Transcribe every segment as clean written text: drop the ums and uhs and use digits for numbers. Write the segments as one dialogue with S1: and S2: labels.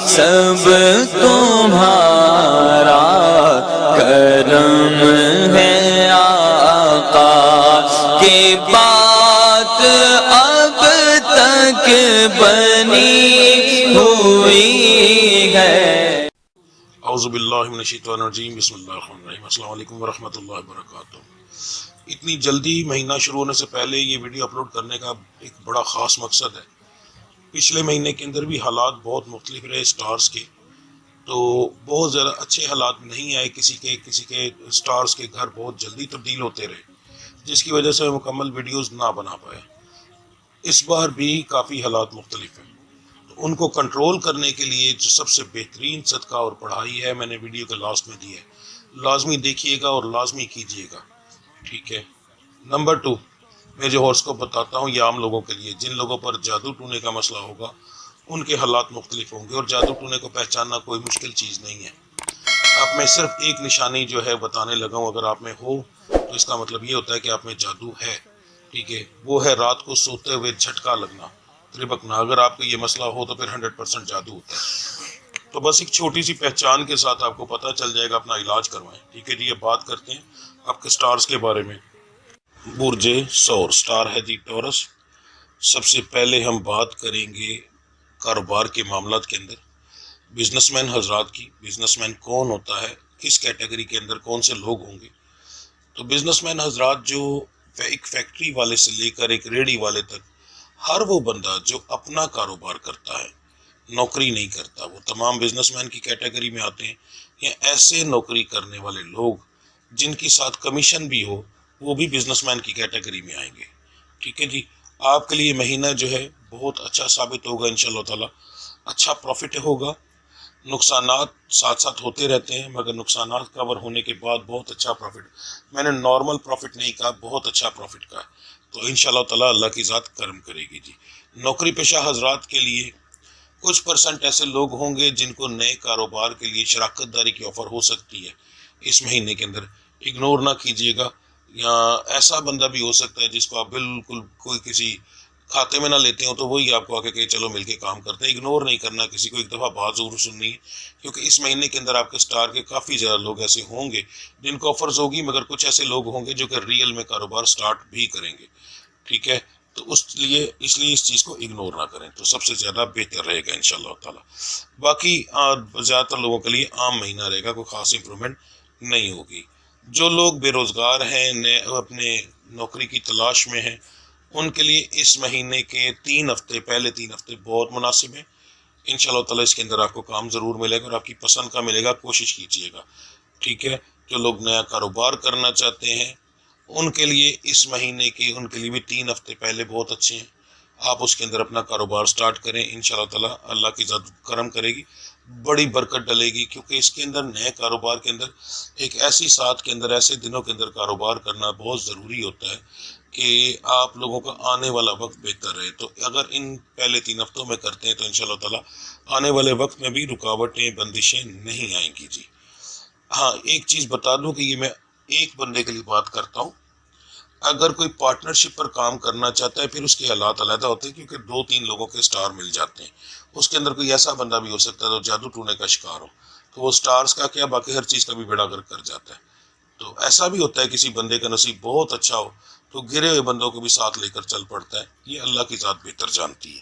S1: سب تمہارا کرم ہے آقا کی بات اب تک بنی ہوئی ہے۔
S2: اعوذ باللہ من الشیطان الرجیم، بسم اللہ الرحمن الرحیم۔ السلام علیکم ورحمۃ اللہ وبرکاتہ۔ اتنی جلدی مہینہ شروع ہونے سے پہلے یہ ویڈیو اپلوڈ کرنے کا ایک بڑا خاص مقصد ہے۔ پچھلے مہینے کے اندر بھی حالات بہت مختلف رہے سٹارز کے، تو بہت زیادہ اچھے حالات نہیں آئے، کسی کے سٹارز کے گھر بہت جلدی تبدیل ہوتے رہے، جس کی وجہ سے مکمل ویڈیوز نہ بنا پائے۔ اس بار بھی کافی حالات مختلف ہیں، ان کو کنٹرول کرنے کے لیے جو سب سے بہترین صدقہ اور پڑھائی ہے، میں نے ویڈیو کے لاسٹ میں دی ہے، لازمی دیکھیے گا اور لازمی کیجیے گا، ٹھیک ہے۔ نمبر 2، میں جو ہاراسکوپ بتاتا ہوں یہ عام لوگوں کے لیے، جن لوگوں پر جادو ٹونے کا مسئلہ ہوگا ان کے حالات مختلف ہوں گے، اور جادو ٹونے کو پہچاننا کوئی مشکل چیز نہیں ہے۔ آپ میں صرف ایک نشانی جو ہے بتانے لگا ہوں، اگر آپ میں ہو تو اس کا مطلب یہ ہوتا ہے کہ آپ میں جادو ہے، ٹھیک ہے۔ وہ ہے رات کو سوتے ہوئے جھٹکا لگنا، تربکنا۔ اگر آپ کو یہ مسئلہ ہو تو پھر 100% جادو ہوتا ہے۔ تو بس ایک چھوٹی سی پہچان کے ساتھ آپ کو پتہ چل جائے گا، اپنا علاج کروائیں، ٹھیک ہے جی۔ اب بات کرتے ہیں آپ کے سٹارز کے بارے میں۔ برج ثور سٹار ہے جی ٹورس۔ سب سے پہلے ہم بات کریں گے کاروبار کے معاملات کے اندر بزنس مین حضرات کی۔ بزنس مین کون ہوتا ہے، کس کیٹیگری کے اندر کون سے لوگ ہوں گے؟ تو بزنس مین حضرات جو ایک فیکٹری والے سے لے کر ایک ریڑھی والے تک، ہر وہ بندہ جو اپنا کاروبار کرتا ہے، نوکری نہیں کرتا، وہ تمام بزنس مین کی کیٹیگری میں آتے ہیں، یا ایسے نوکری کرنے والے لوگ جن کی ساتھ کمیشن بھی ہو، وہ بھی بزنس مین کی کیٹیگری میں آئیں گے، ٹھیک ہے جی۔ آپ کے لیے مہینہ جو ہے بہت اچھا ثابت ہوگا انشاءاللہ تعالی، اچھا پروفٹ ہوگا۔ نقصانات ساتھ ساتھ ہوتے رہتے ہیں، مگر نقصانات کور ہونے کے بعد بہت اچھا پروفٹ، میں نے نارمل پروفٹ نہیں کہا، بہت اچھا پروفٹ کہا، تو انشاءاللہ تعالی اللہ کی ذات کرم کرے گی جی۔ نوکری پیشہ حضرات کے لیے کچھ پرسنٹ ایسے لوگ ہوں گے جن کو نئے کاروبار کے لیے شراکت داری کی آفر ہو سکتی ہے اس مہینے کے اندر، اگنور نہ کیجیے گا۔ یا ایسا بندہ بھی ہو سکتا ہے جس کو آپ بالکل کوئی کسی کھاتے میں نہ لیتے ہو، تو وہی آپ کو آ کے کہ چلو مل کے کام کرتے ہیں۔ اگنور نہیں کرنا کسی کو، ایک دفعہ بات ضرور سننی ہے، کیونکہ اس مہینے کے اندر آپ کے سٹار کے کافی زیادہ لوگ ایسے ہوں گے جن کو آفرز ہوگی، مگر کچھ ایسے لوگ ہوں گے جو کہ ریئل میں کاروبار سٹارٹ بھی کریں گے، ٹھیک ہے۔ تو اس لیے اس چیز کو اگنور نہ کریں، تو سب سے زیادہ بہتر رہے گا انشاءاللہ تعالی۔ باقی زیادہ تر لوگوں کے لیے عام مہینہ رہے گا، کوئی خاص امپرومنٹ نہیں ہوگی۔ جو لوگ بے روزگار ہیں، اپنے نوکری کی تلاش میں ہیں، ان کے لیے اس مہینے کے 3 ہفتے، پہلے 3 ہفتے بہت مناسب ہیں انشاءاللہ تعالی۔ اس کے اندر آپ کو کام ضرور ملے گا، اور آپ کی پسند کا ملے گا، کوشش کیجیے گا، ٹھیک ہے۔ جو لوگ نیا کاروبار کرنا چاہتے ہیں ان کے لیے اس مہینے کے ان کے لیے بھی 3 ہفتے پہلے بہت اچھے ہیں، آپ اس کے اندر اپنا کاروبار سٹارٹ کریں، انشاءاللہ تعالی اللہ کی ذات کرم کرے گی، بڑی برکت ڈلے گی، کیونکہ اس کے اندر نئے کاروبار کے اندر ایک ایسی ساتھ کے اندر، ایسے دنوں کے اندر کاروبار کرنا بہت ضروری ہوتا ہے کہ آپ لوگوں کا آنے والا وقت بہتر رہے۔ تو اگر ان پہلے 3 ہفتوں میں کرتے ہیں تو انشاءاللہ تعالی آنے والے وقت میں بھی رکاوٹیں، بندشیں نہیں آئیں گی جی۔ ہاں، ایک چیز بتا دوں کہ یہ میں ایک بندے کے لیے بات کرتا ہوں، اگر کوئی پارٹنرشپ پر کام کرنا چاہتا ہے پھر اس کے حالات علیحدہ ہوتے ہیں، کیونکہ 2-3 لوگوں کے سٹار مل جاتے ہیں، اس کے اندر کوئی ایسا بندہ بھی ہو سکتا ہے جو جادو ٹونے کا شکار ہو، تو وہ سٹارز کا کیا باقی ہر چیز کا بھی بیڑا گرک کر جاتا ہے۔ تو ایسا بھی ہوتا ہے کسی بندے کا نصیب بہت اچھا ہو تو گرے ہوئے بندوں کو بھی ساتھ لے کر چل پڑتا ہے، یہ اللہ کی ذات بہتر جانتی ہے۔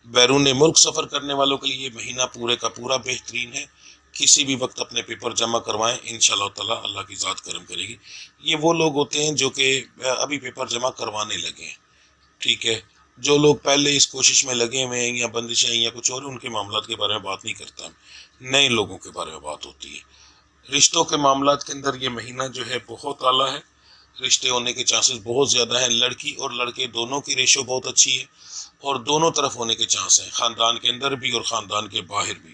S2: بیرون ملک سفر کرنے والوں کے لیے یہ مہینہ پورے کا پورا بہترین ہے، کسی بھی وقت اپنے پیپر جمع کروائیں، انشاءاللہ تعالی اللہ کی ذات کرم کرے گی۔ یہ وہ لوگ ہوتے ہیں جو کہ ابھی پیپر جمع کروانے لگے ہیں، ٹھیک ہے۔ جو لوگ پہلے اس کوشش میں لگے ہوئے ہیں یا بندشیں یا کچھ اور، ان کے معاملات کے بارے میں بات نہیں کرتا، نئے لوگوں کے بارے میں بات ہوتی ہے۔ رشتوں کے معاملات کے اندر یہ مہینہ جو ہے بہت اعلیٰ ہے، رشتے ہونے کے چانسز بہت زیادہ ہیں، لڑکی اور لڑکے دونوں کی ریشو بہت اچھی ہے، اور دونوں طرف ہونے کے چانس ہیں، خاندان کے اندر بھی اور خاندان کے باہر بھی۔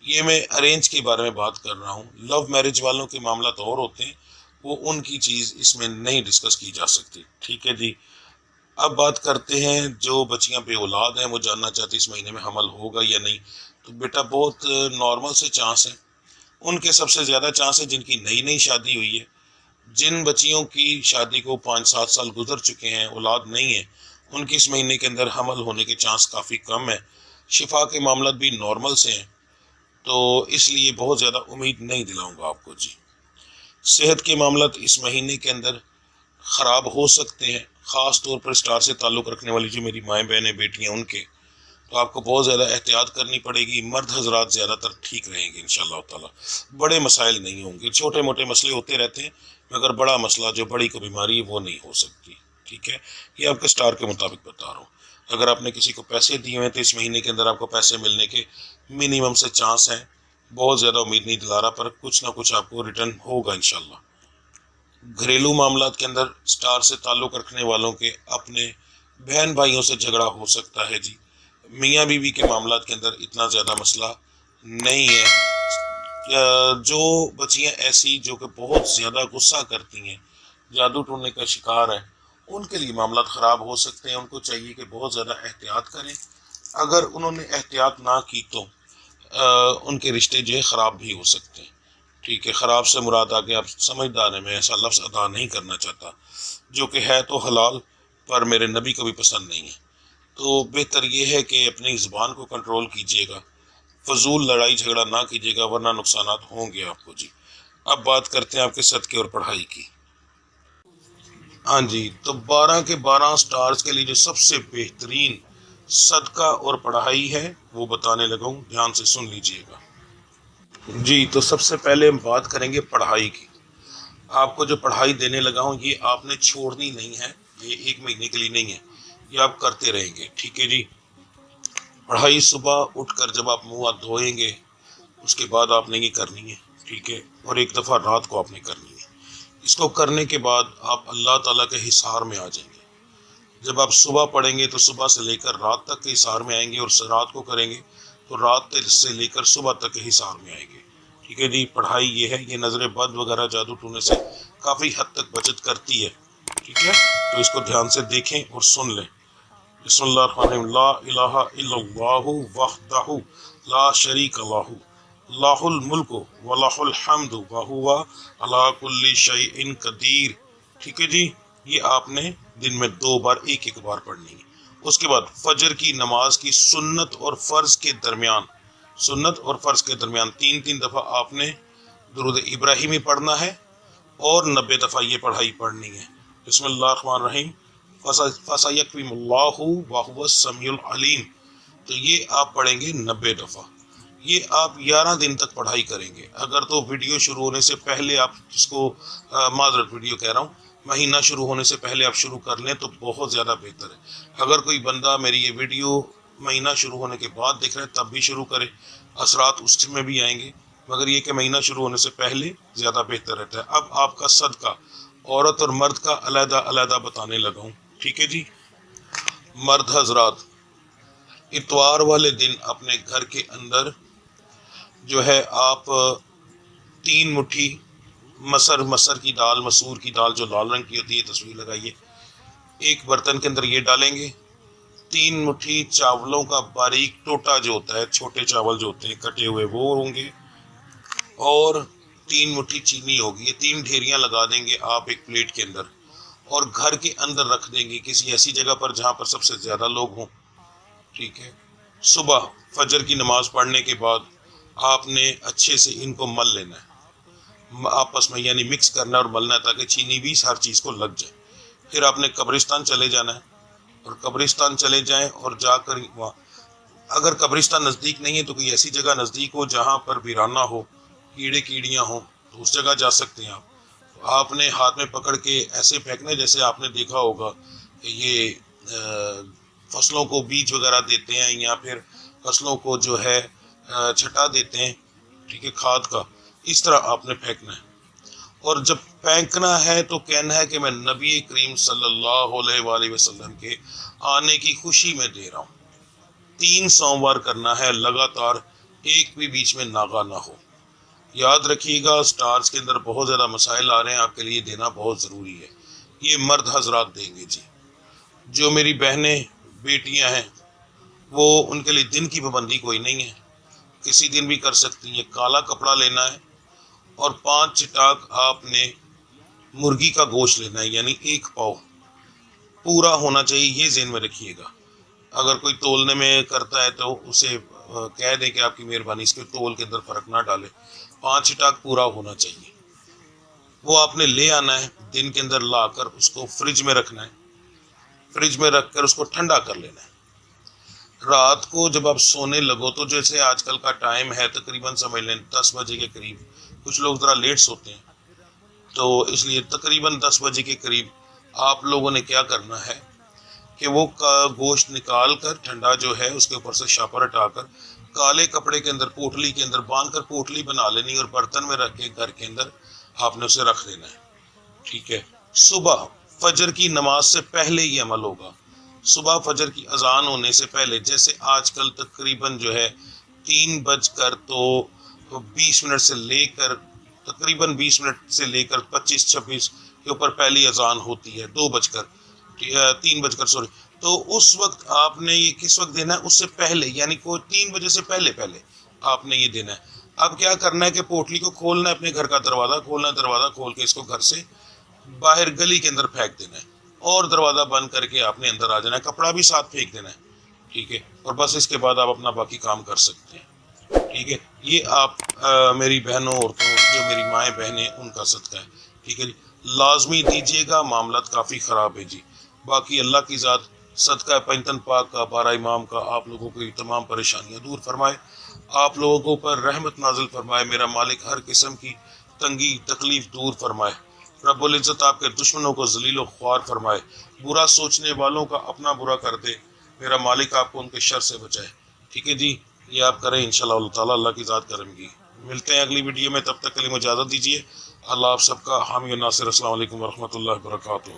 S2: یہ میں ارینج کے بارے میں بات کر رہا ہوں، لو میرج والوں کے معاملات اور ہوتے ہیں، وہ ان کی چیز اس میں نہیں ڈسکس کی جا سکتی، ٹھیک ہے جی۔ اب بات کرتے ہیں جو بچیاں بے اولاد ہیں، وہ جاننا چاہتے اس مہینے میں حمل ہوگا یا نہیں، تو بیٹا بہت نارمل سے چانس ہیں، ان کے سب سے زیادہ چانس ہے جن کی نئی شادی ہوئی ہے، جن بچیوں کی شادی کو 5-7 سال گزر چکے ہیں، اولاد نہیں ہے، ان کی اس مہینے کے اندر حمل ہونے کے چانس کافی کم ہے۔ شفا کے معاملات بھی نارمل سے ہیں، تو اس لیے بہت زیادہ امید نہیں دلاؤں گا آپ کو جی۔ صحت کے معاملات اس مہینے کے اندر خراب ہو سکتے ہیں، خاص طور پر اسٹار سے تعلق رکھنے والی جو میری مائیں بہنیں بیٹیاں ان کے، تو آپ کو بہت زیادہ احتیاط کرنی پڑے گی۔ مرد حضرات زیادہ تر ٹھیک رہیں گے انشاءاللہ تعالی، بڑے مسائل نہیں ہوں گے، چھوٹے موٹے مسئلے ہوتے رہتے ہیں مگر بڑا مسئلہ جو بڑی کو بیماری ہے وہ نہیں ہو سکتی، ٹھیک ہے۔ یہ آپ کے اسٹار کے مطابق بتا رہا ہوں۔ اگر آپ نے کسی کو پیسے دیے ہوئے تو اس مہینے کے اندر آپ کو پیسے ملنے کے منیمم سے چانس ہیں، بہت زیادہ امید نہیں دلا رہا پر کچھ نہ کچھ آپ کو ریٹرن ہوگا انشاءاللہ۔ گھریلو معاملات کے اندر اسٹار سے تعلق رکھنے والوں کے اپنے بہن بھائیوں سے جھگڑا ہو سکتا ہے جی۔ میاں بیوی کے معاملات کے اندر اتنا زیادہ مسئلہ نہیں ہے۔ جو بچیاں ایسی جو کہ بہت زیادہ غصہ کرتی ہیں، جادو ٹونے کا شکار ہیں، ان کے لیے معاملات خراب ہو سکتے ہیں، ان کو چاہیے کہ بہت زیادہ احتیاط کریں۔ اگر انہوں نے احتیاط نہ کی تو ان کے رشتے جو ہے خراب بھی ہو سکتے ہیں، ٹھیک ہے۔ خراب سے مراد آگے آپ سمجھدار ہیں، میں ایسا لفظ ادا نہیں کرنا چاہتا جو کہ ہے تو حلال پر میرے نبی کو بھی پسند نہیں ہے، تو بہتر یہ ہے کہ اپنی زبان کو کنٹرول کیجیے گا، فضول لڑائی جھگڑا نہ کیجیے گا ورنہ نقصانات ہوں گے آپ کو جی۔ اب بات کرتے ہیں آپ کے صدقے اور پڑھائی کی۔ ہاں جی، تو 12 کے 12 سٹارز کے لیے جو سب سے بہترین صدقہ اور پڑھائی ہے وہ بتانے لگا ہوں، دھیان سے سن لیجئے گا جی۔ تو سب سے پہلے ہم بات کریں گے پڑھائی کی۔ آپ کو جو پڑھائی دینے لگا ہوں یہ آپ نے چھوڑنی نہیں ہے، یہ 1 مہینے کے لیے نہیں ہے، یہ آپ کرتے رہیں گے، ٹھیک ہے جی۔ پڑھائی صبح اٹھ کر جب آپ منہ ہاتھ دھوئیں گے اس کے بعد آپ نے یہ کرنی ہے، ٹھیک ہے، اور ایک دفعہ رات کو آپ نے کرنی ہے۔ اس کو کرنے کے بعد آپ اللہ تعالیٰ کے حصار میں آ جائیں گے۔ جب آپ صبح پڑھیں گے تو صبح سے لے کر رات تک کے حصار میں آئیں گے، اور رات کو کریں گے تو رات سے لے کر صبح تک کے حصار میں آئیں گے، ٹھیک ہے جی۔ پڑھائی یہ ہے، یہ نظر بد وغیرہ جادو ٹونے سے کافی حد تک بچت کرتی ہے، ٹھیک ہے، تو اس کو دھیان سے دیکھیں اور سن لیں۔ بسم اللہ الرحمن الرحیم۔ لا الہ الا اللہ وحدہ لا شریک لہ لہ الملک ولہ الحمد وہو علی کل شیء قدیر، ٹھیک ہے جی۔ یہ آپ نے دن میں 2 بار ایک بار پڑھنی ہے۔ اس کے بعد فجر کی نماز کی سنت اور فرض کے درمیان 3 دفعہ آپ نے درود ابراہیمی پڑھنا ہے اور 90 دفعہ یہ پڑھائی پڑھنی ہے۔ بسم اللہ الرحمن الرحیم۔ فَسَيَكْفِيهِمُ اللَّهُ وَهُوَ السَّمِيعُ الْعَلِيمُ، تو یہ آپ پڑھیں گے 90 دفعہ۔ یہ آپ 11 دن تک پڑھائی کریں گے۔ اگر تو ویڈیو شروع ہونے سے پہلے آپ اس کو معذرت ویڈیو کہہ رہا ہوں، مہینہ شروع ہونے سے پہلے آپ شروع کر لیں تو بہت زیادہ بہتر ہے۔ اگر کوئی بندہ میری یہ ویڈیو مہینہ شروع ہونے کے بعد دیکھ رہا ہے تب بھی شروع کرے، اثرات اس میں بھی آئیں گے، مگر یہ کہ مہینہ شروع ہونے سے پہلے زیادہ بہتر رہتا ہے۔ اب آپ کا صدقہ عورت اور مرد کا علیحدہ علیحدہ بتانے لگا ہوں، ٹھیک ہے جی۔ مرد حضرات اتوار والے دن اپنے گھر کے اندر جو ہے آپ 3 مٹھی مسر کی دال، مسور کی دال جو لال رنگ کی ہوتی ہے، تصویر لگائیے، ایک برتن کے اندر یہ ڈالیں گے۔ 3 مٹھی چاولوں کا باریک ٹوٹا جو ہوتا ہے، چھوٹے چاول جو ہوتے ہیں کٹے ہوئے وہ ہوں گے، اور 3 مٹھی چینی ہوگی۔ یہ 3 ڈھیریاں لگا دیں گے آپ ایک پلیٹ کے اندر، اور گھر کے اندر رکھ دیں گے کسی ایسی جگہ پر جہاں پر سب سے زیادہ لوگ ہوں، ٹھیک ہے۔ صبح فجر کی نماز پڑھنے کے بعد آپ نے اچھے سے ان کو مل لینا ہے، آپس میں یعنی مکس کرنا ہے اور ملنا ہے تاکہ چینی بھی ہر چیز کو لگ جائے۔ پھر آپ نے قبرستان چلے جانا ہے، اور قبرستان چلے جائیں اور جا کر وہاں، اگر قبرستان نزدیک نہیں ہے تو کوئی ایسی جگہ نزدیک ہو جہاں پر ویرانہ ہو، کیڑے کیڑیاں ہوں، تو اس جگہ جا سکتے ہیں آپ۔ آپ نے ہاتھ میں پکڑ کے ایسے پھینکنا ہے جیسے آپ نے دیکھا ہوگا کہ یہ فصلوں کو بیج وغیرہ دیتے ہیں یا پھر فصلوں کو جو ہے چھٹا دیتے ہیں، ٹھیک ہے، کھاد کا، اس طرح آپ نے پھینکنا ہے۔ اور جب پھینکنا ہے تو کہنا ہے کہ میں نبی کریم صلی اللہ علیہ وآلہ وسلم کے آنے کی خوشی میں دے رہا ہوں۔ 3 سوموار کرنا ہے لگاتار، ایک بھی بیچ میں ناغا نہ ہو۔ یاد رکھیے گا سٹارز کے اندر بہت زیادہ مسائل آ رہے ہیں، آپ کے لیے دینا بہت ضروری ہے۔ یہ مرد حضرات دیں گے جی۔ جو میری بہنیں بیٹیاں ہیں وہ ان کے لیے دن کی پابندی کوئی نہیں ہے، کسی دن بھی کر سکتی ہیں۔ کالا کپڑا لینا ہے اور 5 چٹاک آپ نے مرغی کا گوشت لینا ہے، یعنی 1 پاؤ پورا ہونا چاہیے، یہ ذہن میں رکھیے گا۔ اگر کوئی تولنے میں کرتا ہے تو اسے کہہ دیں کہ آپ کی مہربانی اس کے تول کے اندر فرق نہ ڈالے، 5 اسٹاک پورا ہونا چاہیے۔ وہ آپ نے لے آنا ہے، دن کے اندر لا کر اس کو فریج میں رکھنا ہے، فریج میں رکھ کر اس کو ٹھنڈا کر لینا ہے۔ رات کو جب آپ سونے لگو تو جیسے آج کل کا ٹائم ہے تقریباً سمجھ لیں 10 بجے کے قریب، کچھ لوگ ذرا لیٹ سوتے ہیں تو اس لیے تقریباً 10 بجے کے قریب آپ لوگوں نے کیا کرنا ہے کہ وہ گوشت نکال کر ٹھنڈا جو ہے اس کے اوپر سے شاپر ہٹا کر کالے کپڑے کے اندر پوٹلی کے اندر باندھ کر پوٹلی بنا لینی اور برتن میں رکھ کے گھر کے اندر آپ نے اسے رکھ دینا ہے، ٹھیک ہے۔ صبح فجر کی نماز سے پہلے یہ عمل ہوگا، صبح فجر کی اذان ہونے سے پہلے، جیسے آج کل تقریباً جو ہے 3:20 سے لے کر تقریباً 20 منٹ سے لے کر 25-26 کے اوپر پہلی اذان ہوتی ہے، 3 بج کر تو اس وقت آپ نے یہ کس وقت دینا ہے؟ اس سے پہلے، یعنی کوئی 3 بجے سے پہلے آپ نے یہ دینا ہے۔ اب کیا کرنا ہے کہ پوٹلی کو کھولنا ہے، اپنے گھر کا دروازہ کھولنا ہے، دروازہ کھول کے اس کو گھر سے باہر گلی کے اندر پھینک دینا ہے اور دروازہ بند کر کے آپ نے اندر آ جانا ہے، کپڑا بھی ساتھ پھینک دینا ہے، ٹھیک ہے، اور بس اس کے بعد آپ اپنا باقی کام کر سکتے ہیں، ٹھیک ہے۔ یہ آپ میری بہنوں عورتوں جو میری مائیں بہنیں ان کا صدقہ ہے، ٹھیک ہے جی، لازمی دیجیے گا، معاملات کافی خراب ہے جی۔ باقی اللہ کی ذات صدقہ پنجتن پاک کا، بارہ امام کا آپ لوگوں کی تمام پریشانیاں دور فرمائے، آپ لوگوں پر رحمت نازل فرمائے، میرا مالک ہر قسم کی تنگی تکلیف دور فرمائے، رب العزت آپ کے دشمنوں کو ذلیل و خوار فرمائے، برا سوچنے والوں کا اپنا برا کر دے، میرا مالک آپ کو ان کے شر سے بچائے، ٹھیک ہے جی۔ یہ آپ کریں انشاءاللہ اللہ تعالیٰ، اللہ کی ذات کرم گی۔ ملتے ہیں اگلی ویڈیو میں، تب تک کے لیے مجھے اجازت دیجیے۔ اللہ آپ سب کا حامی و ناصر۔ السلام علیکم ورحمۃ اللہ وبرکاتہ۔